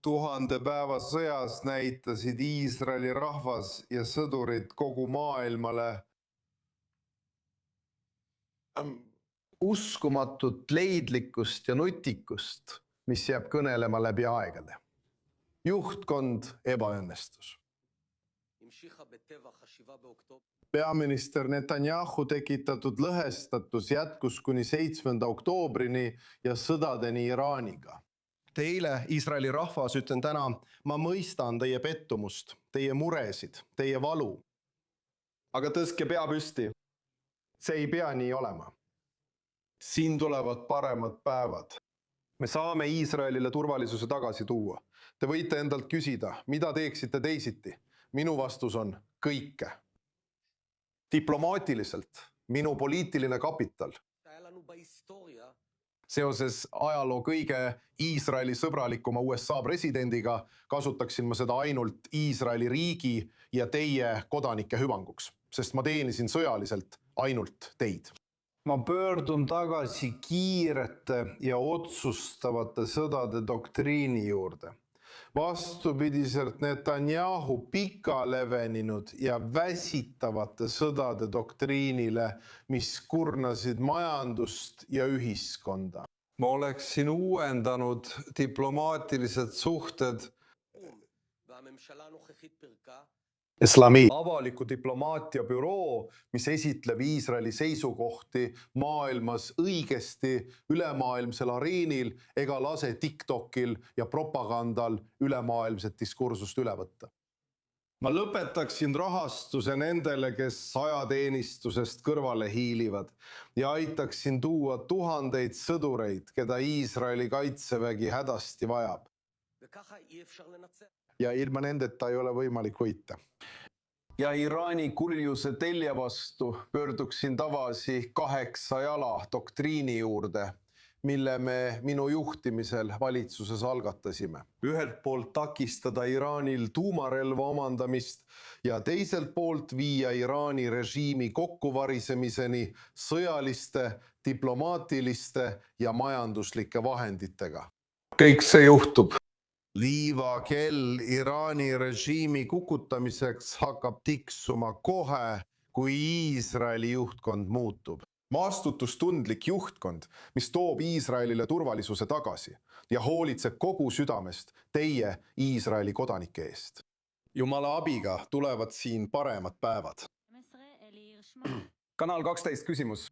1000 päeva sõjas näitasid Iisraeli rahvas ja sõdurid kogu maailmale uskumatut leidlikkust ja nutikust, mis jääb kõnelema läbi aegade. Juhtkond ebaõnnestus. Peaminister Netanyahu tekitatud lõhestatus jätkus kuni 7. oktoobrini ja sõdadeni Iraaniga. Teile, Iisraeli rahvas, ütlen täna, ma mõistan teie pettumust, teie muresid, teie valu. Aga tõstke pea püsti. See ei pea nii olema. Siin tulevad paremad päevad. Me saame Iisraelile turvalisuse tagasi tuua. Te võite endalt küsida, mida teeksite teisiti? Minu vastus on kõike. Diplomaatiliselt minu poliitiline kapital. Seoses ajaloo kõige Iisraeli sõbralikuma USA presidendiga kasutaksin ma seda ainult Iisraeli riigi ja teie kodanike hüvanguks, sest ma teenisin sõjaliselt ainult teid. Ma pöördun tagasi kiirete ja otsustavate sõdade doktriini juurde. Vastupidiselt Netanyahu pikaleveninud ja väsitavate sõdade doktriinile, mis kurnasid majandust ja ühiskonda. Ma oleksin uuendanud diplomaatilised suhted avaliku diplomaatia büroo, mis esitleb Iisraeli seisukohti maailmas õigesti ülemaailmsel areenil ega lase TikTokil ja propagandal ülemaailmset diskursust üle võtta. Ma lõpetaksin rahastuse nendele, kes ajateenistusest kõrvale hiilivad ja aitaksin tuua tuhandeid sõdureid, keda Iisraeli kaitsevägi hädasti vajab. Ja ilma nendeta ei ole võimalik võita. Ja Iraani kurjuse telje vastu pöörduksin tagasi 8 jala doktriini juurde, mille me minu juhtimisel valitsuses algatasime. Ühelt poolt takistada Iraanil tuumarelva omandamist ja teiselt poolt viia Iraani režiimi kokkuvarisemiseni sõjaliste, diplomaatiliste ja majanduslike vahenditega. Kõik see juhtub. Liivakell Iraani režiimi kukutamiseks hakkab tiksuma kohe, kui Iisraeli juhtkond muutub. Vastutustundlik juhtkond, mis toob Iisraelile turvalisuse tagasi ja hoolitseb kogu südamest teie Iisraeli kodanike eest. Jumala abiga tulevad siin paremad päevad. Kanal 12 küsimus.